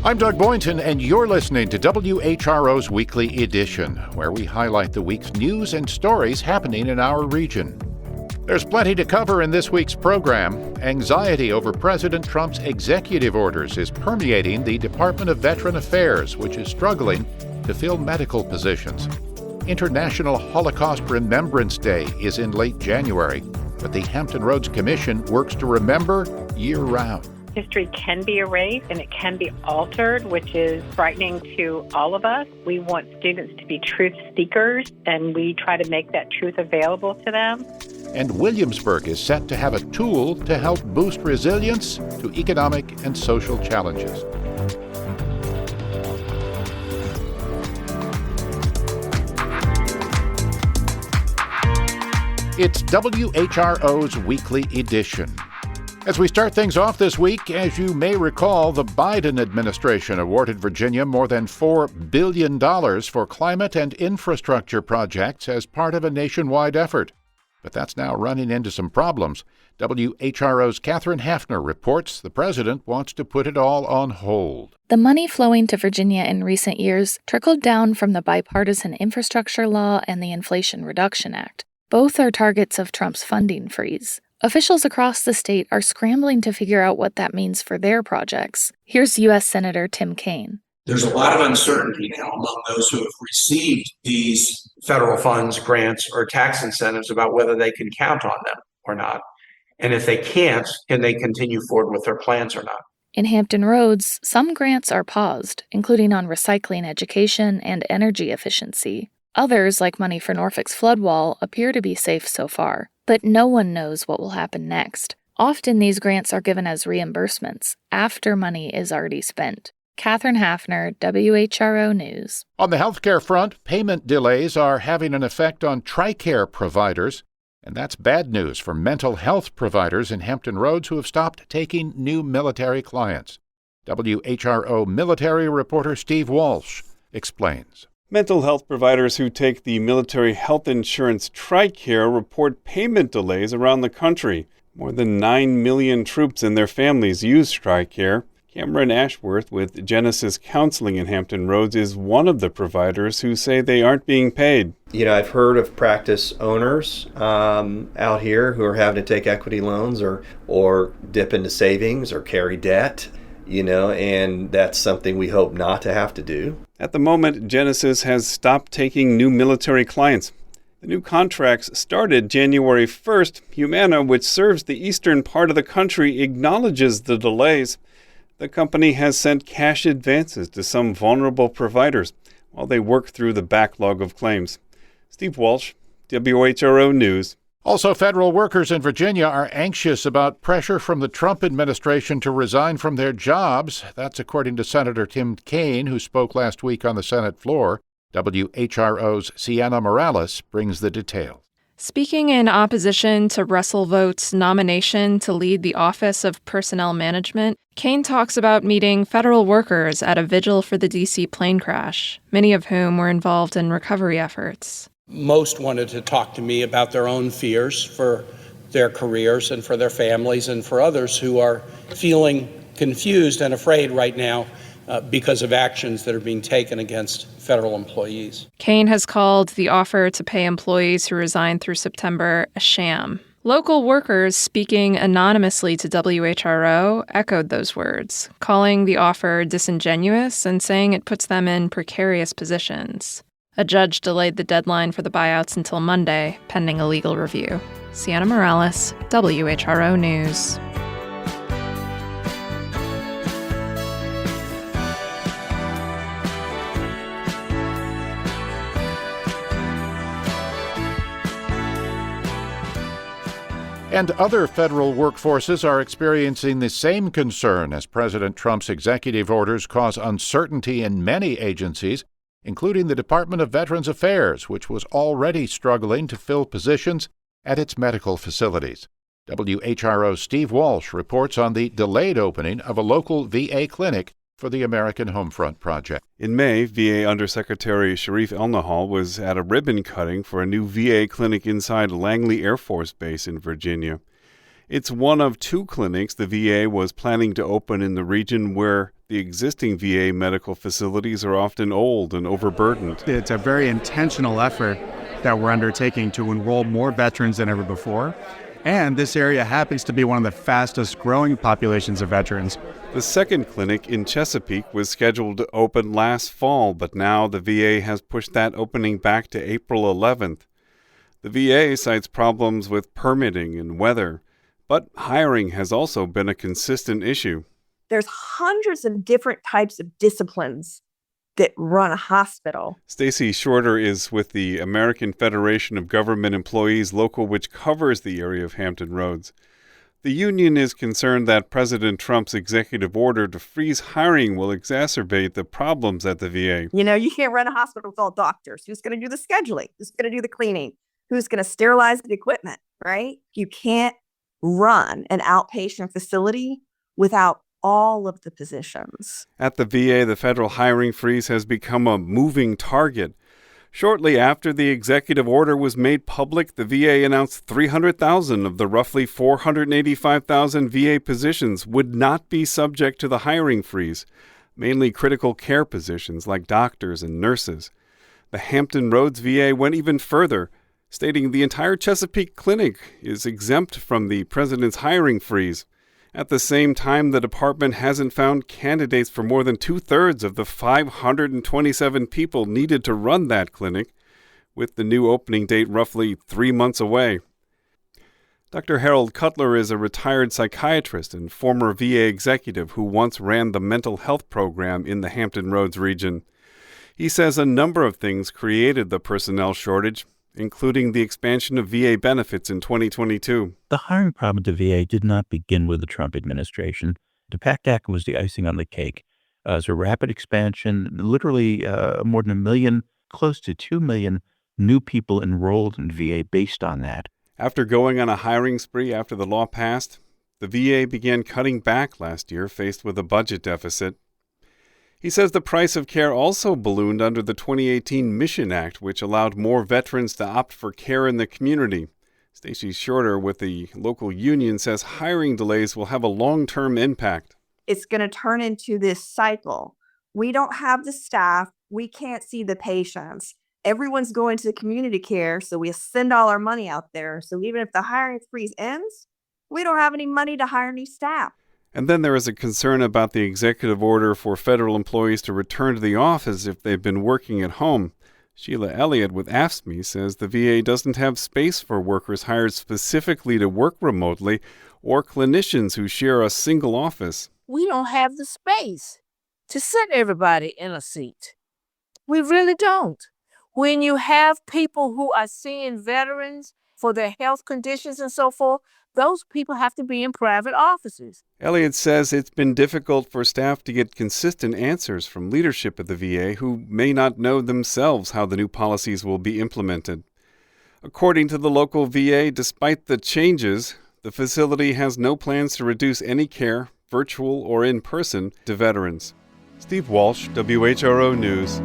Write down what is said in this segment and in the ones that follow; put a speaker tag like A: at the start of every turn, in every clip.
A: I'm Doug Boynton, and you're listening to WHRO's Weekly Edition, where we highlight the week's news and stories happening in our region. There's plenty to cover in this week's program. Anxiety over President Trump's executive orders is permeating the Department of Veteran Affairs, which is struggling to fill medical positions. International Holocaust Remembrance Day is in late January, but the Hampton Roads Commission works to remember year-round.
B: History can be erased and it can be altered, which is frightening to all of us. We want students to be truth seekers, and we try to make that truth available to them.
A: And Williamsburg is set to have a tool to help boost resilience to economic and social challenges. It's WHRO's Weekly Edition. As we start things off this week, as you may recall, the Biden administration awarded Virginia more than $4 billion for climate and infrastructure projects as part of a nationwide effort. But that's now running into some problems. WHRO's Catherine Hafner reports the president wants to put it all on hold.
C: The money flowing to Virginia in recent years trickled down from the bipartisan infrastructure law and the Inflation Reduction Act. Both are targets of Trump's funding freeze. Officials across the state are scrambling to figure out what that means for their projects. Here's U.S. Senator Tim Kaine.
D: There's a lot of uncertainty now among those who have received these federal funds, grants, or tax incentives about whether they can count on them or not. And if they can't, can they continue forward with their plans or not?
C: In Hampton Roads, some grants are paused, including on recycling education and energy efficiency. Others, like money for Norfolk's flood wall, appear to be safe so far. But no one knows what will happen next. Often these grants are given as reimbursements after money is already spent. Catherine Hafner, WHRO News.
A: On the healthcare front, payment delays are having an effect on TRICARE providers, and that's bad news for mental health providers in Hampton Roads who have stopped taking new military clients. WHRO military reporter Steve Walsh explains.
E: Mental health providers who take the military health insurance TRICARE report payment delays around the country. More than 9 million troops and their families use TRICARE. Cameron Ashworth with Genesis Counseling in Hampton Roads is one of the providers who say they aren't being paid.
F: You know, I've heard of practice owners out here who are having to take equity loans or dip into savings or carry debt. And that's something we hope not to have to do.
E: At the moment, Genesis has stopped taking new military clients. The new contracts started January 1st. Humana, which serves the eastern part of the country, acknowledges the delays. The company has sent cash advances to some vulnerable providers while they work through the backlog of claims. Steve Walsh, WHRO News.
A: Also, federal workers in Virginia are anxious about pressure from the Trump administration to resign from their jobs. That's according to Senator Tim Kaine, who spoke last week on the Senate floor. WHRO's Sienna Morales brings the details.
G: Speaking in opposition to Russell Vought's nomination to lead the Office of Personnel Management, Kaine talks about meeting federal workers at a vigil for the D.C. plane crash, many of whom were involved in recovery efforts.
D: Most wanted to talk to me about their own fears for their careers and for their families, and for others who are feeling confused and afraid right now because of actions that are being taken against federal employees.
G: Kaine has called the offer to pay employees who resigned through September a sham. Local workers speaking anonymously to WHRO echoed those words, calling the offer disingenuous and saying it puts them in precarious positions. A judge delayed the deadline for the buyouts until Monday, pending a legal review. Sienna Morales, WHRO News.
A: And other federal workforces are experiencing the same concern as President Trump's executive orders cause uncertainty in many agencies, including the Department of Veterans Affairs, which was already struggling to fill positions at its medical facilities. WHRO's Steve Walsh reports on the delayed opening of a local VA clinic for the American Homefront Project.
E: In May, VA Undersecretary Sharif Elnahal was at a ribbon cutting for a new VA clinic inside Langley Air Force Base in Virginia. It's one of two clinics the VA was planning to open in the region where The existing VA medical facilities are often old and overburdened.
H: It's a very intentional effort that we're undertaking to enroll more veterans than ever before. And this area happens to be one of the fastest growing populations of veterans.
E: The second clinic in Chesapeake was scheduled to open last fall, but now the VA has pushed that opening back to April 11th. The VA cites problems with permitting and weather, but hiring has also been a consistent issue.
I: There's hundreds of different types of disciplines that run a hospital.
E: Stacy Shorter is with the American Federation of Government Employees local, which covers the area of Hampton Roads. The union is concerned that President Trump's executive order to freeze hiring will exacerbate the problems at the VA.
I: You know, you can't run a hospital with all doctors. Who's going to do the scheduling? Who's going to do the cleaning? Who's going to sterilize the equipment, right? You can't run an outpatient facility without all of the positions.
E: At the VA, the federal hiring freeze has become a moving target. Shortly after the executive order was made public, the VA announced 300,000 of the roughly 485,000 VA positions would not be subject to the hiring freeze, mainly critical care positions like doctors and nurses. The Hampton Roads VA went even further, stating the entire Chesapeake Clinic is exempt from the president's hiring freeze. At the same time, the department hasn't found candidates for more than 2/3 of the 527 people needed to run that clinic, with the new opening date roughly 3 months away. Dr. Harold Cutler is a retired psychiatrist and former VA executive who once ran the mental health program in the Hampton Roads region. He says a number of things created the personnel shortage, including the expansion of VA benefits in 2022.
J: The hiring problem at the VA did not begin with the Trump administration. The PACT Act was the icing on the cake. It was a rapid expansion, literally more than 1 million, close to 2 million new people enrolled in VA based on that.
E: After going on a hiring spree after the law passed, the VA began cutting back last year, faced with a budget deficit. He says the price of care also ballooned under the 2018 Mission Act, which allowed more veterans to opt for care in the community. Stacy Shorter with the local union says hiring delays will have a long-term impact.
I: It's going to turn into this cycle. We don't have the staff. We can't see the patients. Everyone's going to community care, so we send all our money out there. So even if the hiring freeze ends, we don't have any money to hire new staff.
E: And then there is a concern about the executive order for federal employees to return to the office if they've been working at home. Sheila Elliott with AFSCME says the VA doesn't have space for workers hired specifically to work remotely or clinicians who share a single office.
K: We don't have the space to sit everybody in a seat. We really don't. When you have people who are seeing veterans for their health conditions and so forth, those people have to be in private offices.
E: Elliott says it's been difficult for staff to get consistent answers from leadership at the VA who may not know themselves how the new policies will be implemented. According to the local VA, despite the changes, the facility has no plans to reduce any care, virtual or in person, to veterans. Steve Walsh, WHRO News.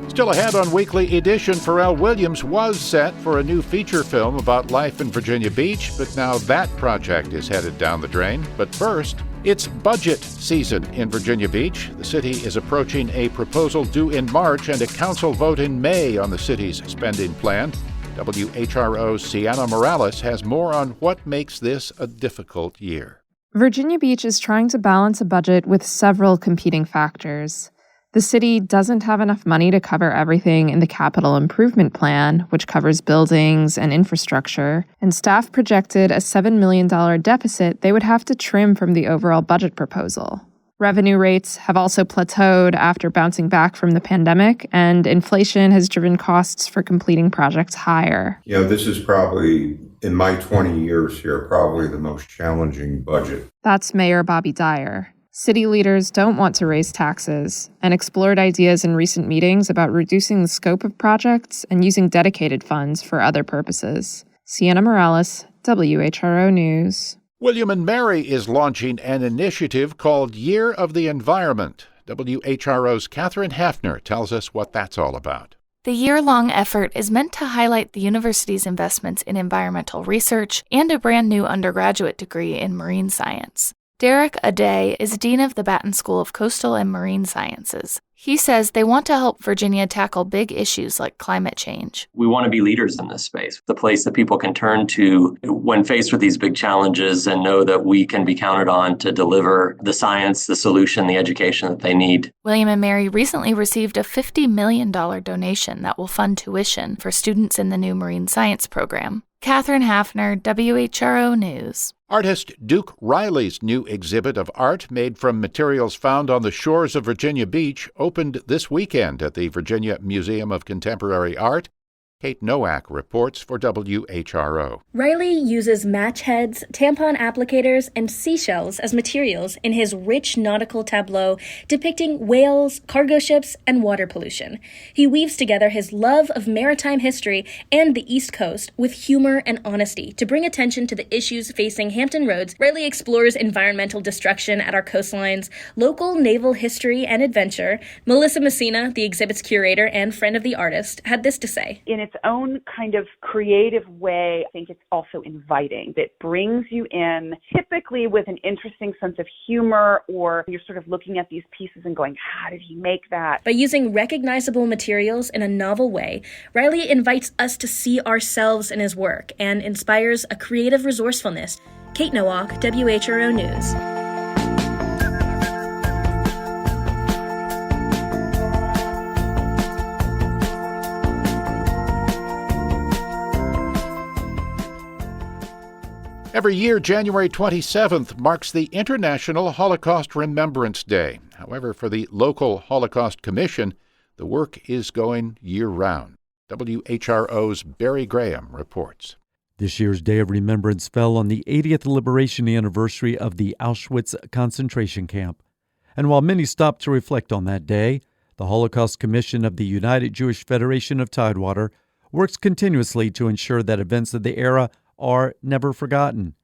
A: Still ahead on Weekly Edition, Pharrell Williams was set for a new feature film about life in Virginia Beach, but now that project is headed down the drain. But first, it's budget season in Virginia Beach. The city is approaching a proposal due in March and a council vote in May on the city's spending plan. WHRO's Sienna Morales has more on what makes this a difficult year.
L: Virginia Beach is trying to balance a budget with several competing factors. The city doesn't have enough money to cover everything in the capital improvement plan, which covers buildings and infrastructure, and staff projected a $7 million deficit they would have to trim from the overall budget proposal. Revenue rates have also plateaued after bouncing back from the pandemic, and inflation has driven costs for completing projects higher.
M: You know, this is probably, in my 20 years here, probably the most challenging budget.
L: That's Mayor Bobby Dyer. City leaders don't want to raise taxes and explored ideas in recent meetings about reducing the scope of projects and using dedicated funds for other purposes. Sienna Morales, WHRO News.
A: William and Mary is launching an initiative called Year of the Environment. WHRO's Catherine Hafner tells us what that's all about.
C: The year-long effort is meant to highlight the university's investments in environmental research and a brand new undergraduate degree in marine science. Derek Aday is dean of the Batten School of Coastal and Marine Sciences. He says they want to help Virginia tackle big issues like climate change.
N: We want to be leaders in this space, the place that people can turn to when faced with these big challenges and know that we can be counted on to deliver the science, the solution, the education that they need.
C: William & Mary recently received a $50 million donation that will fund tuition for students in the new marine science program. Catherine Hafner, WHRO News.
A: Artist Duke Riley's new exhibit of art made from materials found on the shores of Virginia Beach opened this weekend at the Virginia Museum of Contemporary Art. Kate Nowak reports for WHRO.
O: Riley uses match heads, tampon applicators, and seashells as materials in his rich nautical tableau depicting whales, cargo ships, and water pollution. He weaves together his love of maritime history and the East Coast with humor and honesty to bring attention to the issues facing Hampton Roads. Riley explores environmental destruction at our coastlines, local naval history and adventure. Melissa Messina, the exhibit's curator and friend of the artist, had this to say.
P: In its own kind of creative way, I think it's also inviting. That brings you in, typically with an interesting sense of humor, or you're sort of looking at these pieces and going, how did he make that?
O: By using recognizable materials in a novel way, Riley invites us to see ourselves in his work and inspires a creative resourcefulness. Kate Nowak, WHRO News.
A: Every year, January 27th marks the International Holocaust Remembrance Day. However, for the local Holocaust Commission, the work is going year-round. WHRO's Barry Graham reports.
Q: This year's Day of Remembrance fell on the 80th liberation anniversary of the Auschwitz concentration camp. And while many stopped to reflect on that day, the Holocaust Commission of the United Jewish Federation of Tidewater works continuously to ensure that events of the era are never forgotten.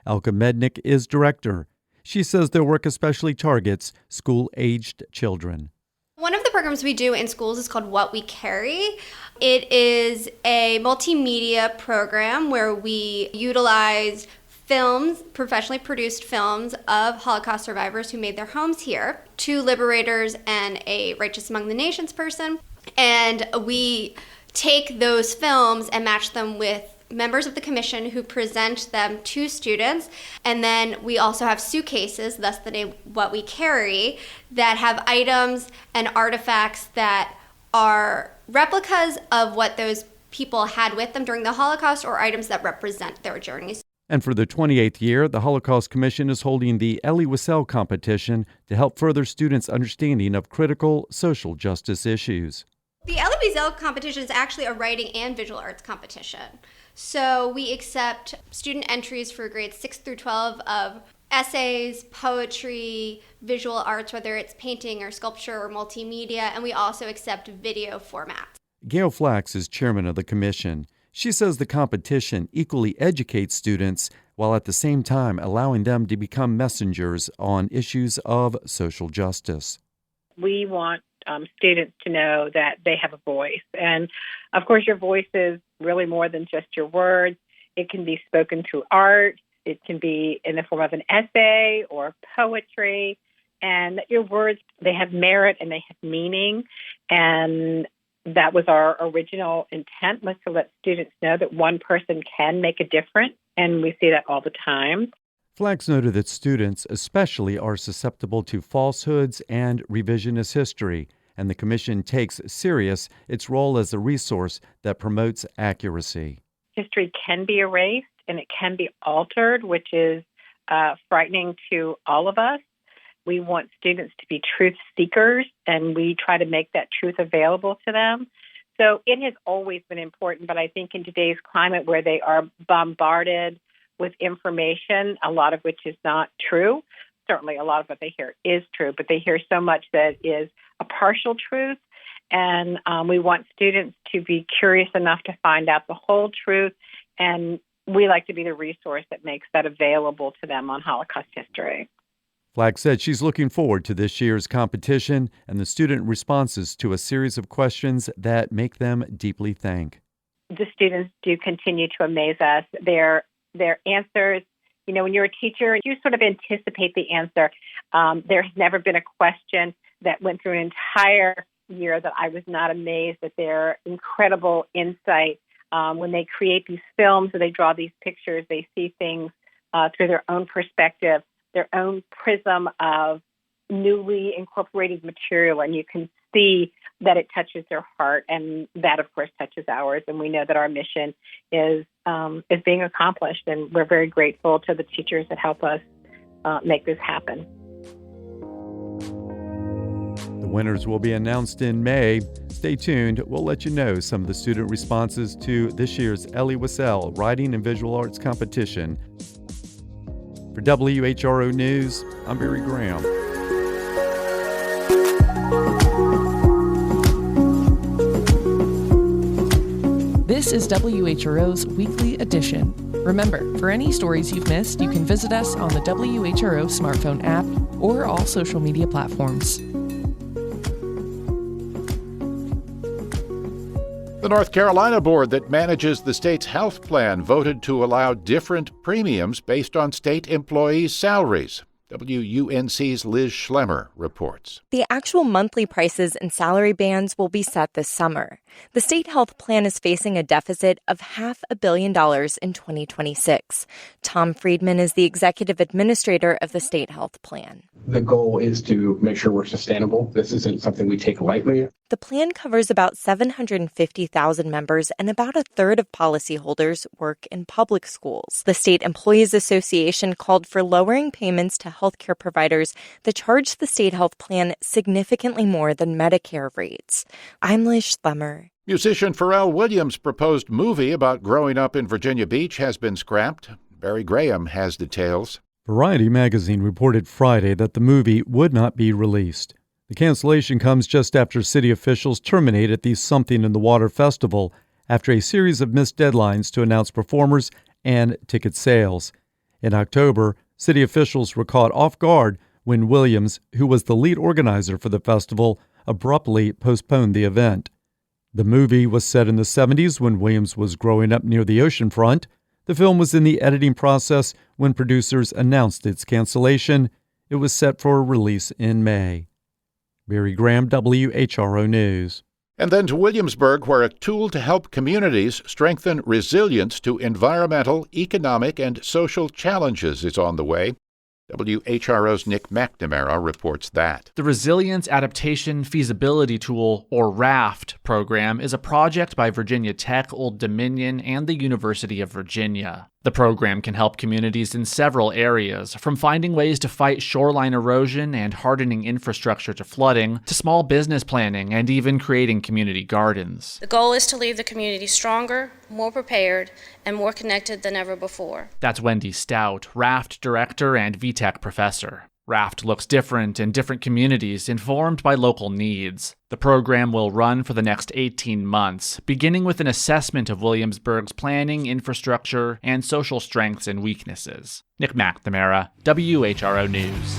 Q: Elka Mednick is director. She says their work especially targets school-aged children.
R: One of the programs we do in schools is called What We Carry. It is a multimedia program where we utilize films, professionally produced films of Holocaust survivors who made their homes here, 2 liberators and a Righteous Among the Nations person. And we take those films and match them with members of the commission who present them to students. And then we also have suitcases, thus the name What We Carry, that have items and artifacts that are replicas of what those people had with them during the Holocaust, or items that represent their journeys.
Q: And for the 28th year, the Holocaust Commission is holding the Elie Wiesel competition to help further students' understanding of critical social justice issues.
R: The Elie Wiesel competition is actually a writing and visual arts competition. So we accept student entries for grades 6 through 12 of essays, poetry, visual arts, whether it's painting or sculpture or multimedia, and we also accept video formats.
Q: Gail Flax is chairman of the commission. She says the competition equally educates students while at the same time allowing them to become messengers on issues of social justice.
B: We want students to know that they have a voice. And of course, your voice is really more than just your words. It can be spoken through art. It can be in the form of an essay or poetry. And your words, they have merit and they have meaning. And that was our original intent, was to let students know that one person can make a difference. And we see that all the time.
Q: Flax noted that students especially are susceptible to falsehoods and revisionist history, and the commission takes serious its role as a resource that promotes accuracy.
B: History can be erased and it can be altered, which is frightening to all of us. We want students to be truth seekers, and we try to make that truth available to them. So it has always been important, but I think in today's climate where they are bombarded with information, a lot of which is not true. Certainly a lot of what they hear is true, but they hear so much that is a partial truth. And we want students to be curious enough to find out the whole truth. And we like to be the resource that makes that available to them on Holocaust history.
Q: Flagg said she's looking forward to this year's competition and the student responses to a series of questions that make them deeply think.
B: The students do continue to amaze us. Their answers, when you're a teacher, you sort of anticipate the answer. There has never been a question that went through an entire year that I was not amazed at their incredible insight. When they create these films or they draw these pictures, they see things through their own perspective, their own prism of newly incorporated material, and you can see that it touches their heart, and that, of course, touches ours. And we know that our mission is being accomplished, and we're very grateful to the teachers that help us make this happen.
Q: The winners will be announced in May. Stay tuned. We'll let you know some of the student responses to this year's Elie Wiesel Writing and Visual Arts Competition. For WHRO News, I'm Barry Graham.
S: This is WHRO's Weekly Edition. Remember, for any stories you've missed, you can visit us on the WHRO smartphone app or all social media platforms.
A: The North Carolina board that manages the state's health plan voted to allow different premiums based on state employees' salaries. WUNC's Liz Schlemmer reports.
T: The actual monthly prices and salary bands will be set this summer. The state health plan is facing a deficit of $500 million in 2026. Tom Friedman is the executive administrator of the state health plan.
U: The goal is to make sure we're sustainable. This isn't something we take lightly.
T: The plan covers about 750,000 members, and about a third of policyholders work in public schools. The State Employees Association called for lowering payments to healthcare providers that charge the state health plan significantly more than Medicare rates. I'm Liz Schlemmer.
A: Musician Pharrell Williams' proposed movie about growing up in Virginia Beach has been scrapped. Barry Graham has details.
Q: Variety magazine reported Friday that the movie would not be released. The cancellation comes just after city officials terminated the Something in the Water festival after a series of missed deadlines to announce performers and ticket sales. In October, city officials were caught off guard when Williams, who was the lead organizer for the festival, abruptly postponed the event. The movie was set in the 70s when Williams was growing up near the oceanfront. The film was in the editing process when producers announced its cancellation. It was set for release in May. Barry Graham, WHRO News.
A: And then to Williamsburg, where a tool to help communities strengthen resilience to environmental, economic, and social challenges is on the way. WHRO's Nick McNamara reports that.
V: The Resilience Adaptation Feasibility Tool, or RAFT, program is a project by Virginia Tech, Old Dominion, and the University of Virginia. The program can help communities in several areas, from finding ways to fight shoreline erosion and hardening infrastructure to flooding, to small business planning and even creating community gardens.
W: The goal is to leave the community stronger, more prepared, and more connected than ever before.
V: That's Wendy Stout, RAFT director and VTech professor. RAFT looks different in different communities, informed by local needs. The program will run for the next 18 months, beginning with an assessment of Williamsburg's planning, infrastructure, and social strengths and weaknesses. Nick McNamara, WHRO News.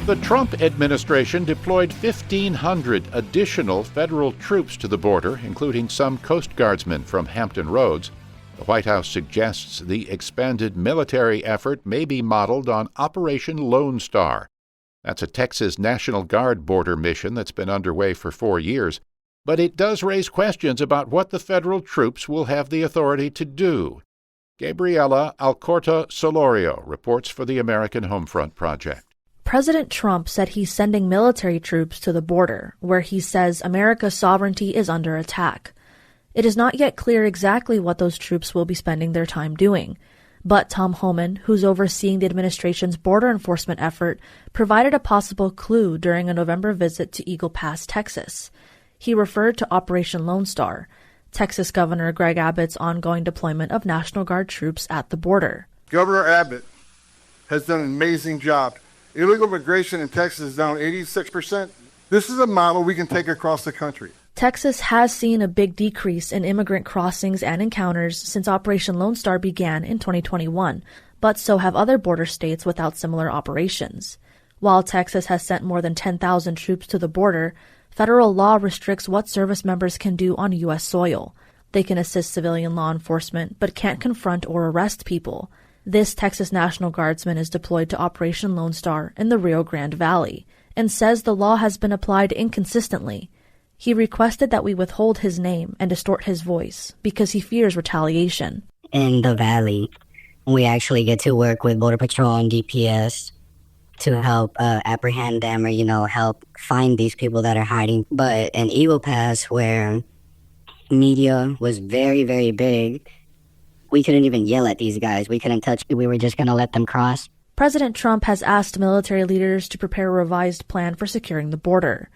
A: The Trump administration deployed 1,500 additional federal troops to the border, including some Coast Guardsmen from Hampton Roads. The White House suggests the expanded military effort may be modeled on Operation Lone Star. That's a Texas National Guard border mission that's been underway for 4 years. But it does raise questions about what the federal troops will have the authority to do. Gabriela Alcorta Solorio reports for the American Homefront Project.
X: President Trump said he's sending military troops to the border, where he says America's sovereignty is under attack. It is not yet clear exactly what those troops will be spending their time doing. But Tom Homan, who's overseeing the administration's border enforcement effort, provided a possible clue during a November visit to Eagle Pass, Texas. He referred to Operation Lone Star, Texas Governor Greg Abbott's ongoing deployment of National Guard troops at the border.
Y: Governor Abbott has done an amazing job. Illegal immigration in Texas is down 86%. This is a model we can take across the country.
X: Texas has seen a big decrease in immigrant crossings and encounters since Operation Lone Star began in 2021, but so have other border states without similar operations. While Texas has sent more than 10,000 troops to the border, federal law restricts what service members can do on U.S. soil. They can assist civilian law enforcement, but can't confront or arrest people. This Texas National Guardsman is deployed to Operation Lone Star in the Rio Grande Valley and says the law has been applied inconsistently. He requested that we withhold his name and distort his voice because he fears retaliation.
D: In the valley, we actually get to work with Border Patrol and DPS to help apprehend them or, help find these people that are hiding. But in Eagle Pass, where media was very, very big, we couldn't even yell at these guys. We couldn't touch. We were just going to let them cross.
X: President Trump has asked military leaders to prepare a revised plan for securing the border.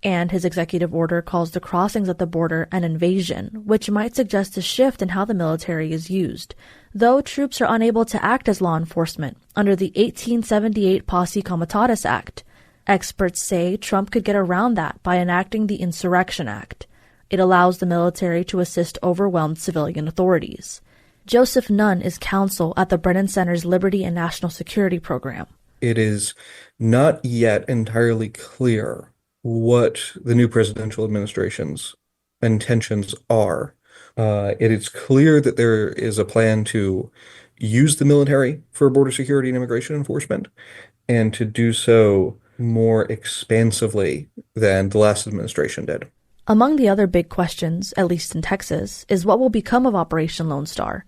X: And his executive order calls the crossings at the border an invasion, which might suggest a shift in how the military is used, though troops are unable to act as law enforcement under the 1878 Posse Comitatus Act. Experts say Trump could get around that by enacting the Insurrection Act. It allows the military to assist overwhelmed civilian authorities. Joseph Nunn is counsel at the Brennan Center's Liberty and National Security Program.
F: It is not yet entirely clear what the new presidential administration's intentions are. It is clear that there is a plan to use the military for border security and immigration enforcement, and to do so more expansively than the last administration did.
X: Among the other big questions, at least in Texas, is what will become of Operation Lone Star.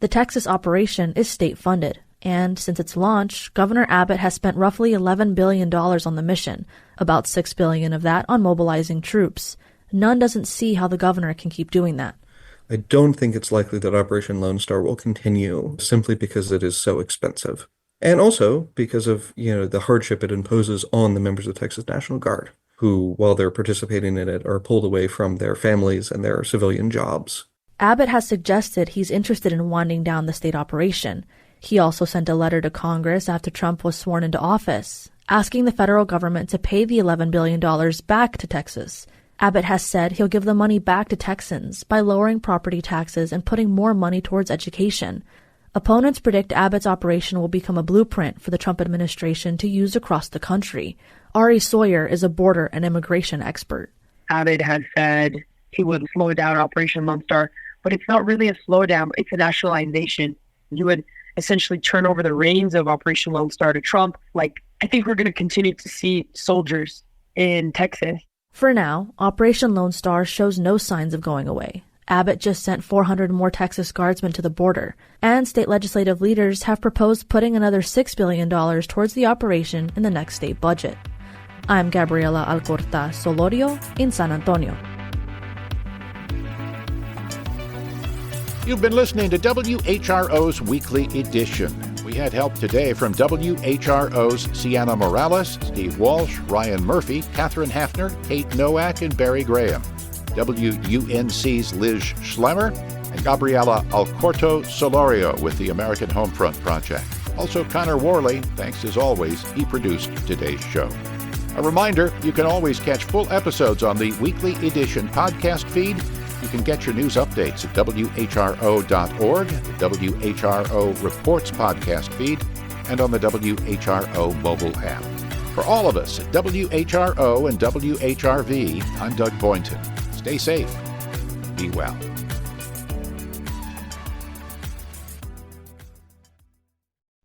X: The Texas operation is state-funded, and since its launch, Governor Abbott has spent roughly $11 billion on the mission, about $6 billion of that on mobilizing troops. None doesn't see how the governor can keep doing that.
F: I don't think it's likely that Operation Lone Star will continue simply because it is so expensive. And also because of, the hardship it imposes on the members of the Texas National Guard, who, while they're participating in it, are pulled away from their families and their civilian jobs.
X: Abbott has suggested he's interested in winding down the state operation. He also sent a letter to Congress after Trump was sworn into office, asking the federal government to pay the $11 billion back to Texas. Abbott has said he'll give the money back to Texans by lowering property taxes and putting more money towards education. Opponents predict Abbott's operation will become a blueprint for the Trump administration to use across the country. Ari Sawyer is a border and immigration expert.
G: Abbott has said he would slow down Operation Lone Star, but it's not really a slowdown, it's a nationalization. You would essentially turn over the reins of Operation Lone Star to Trump. I think we're going to continue to see soldiers in Texas.
X: For now, Operation Lone Star shows no signs of going away. Abbott just sent 400 more Texas Guardsmen to the border, and state legislative leaders have proposed putting another $6 billion towards the operation in the next state budget. I'm Gabriela Alcorta Solorio in San Antonio.
A: You've been listening to WHRO's Weekly Edition. We had help today from WHRO's Sienna Morales, Steve Walsh, Ryan Murphy, Catherine Hafner, Kate Nowak, and Barry Graham. WUNC's Liz Schlemmer, and Gabriela Alcorto Solorio with the American Homefront Project. Also Connor Worley, thanks as always, he produced today's show. A reminder, you can always catch full episodes on the Weekly Edition podcast feed. You can get your news updates at WHRO.org, the WHRO Reports podcast feed, and on the WHRO mobile app. For all of us at WHRO and WHRV, I'm Doug Boynton. Stay safe. Be well.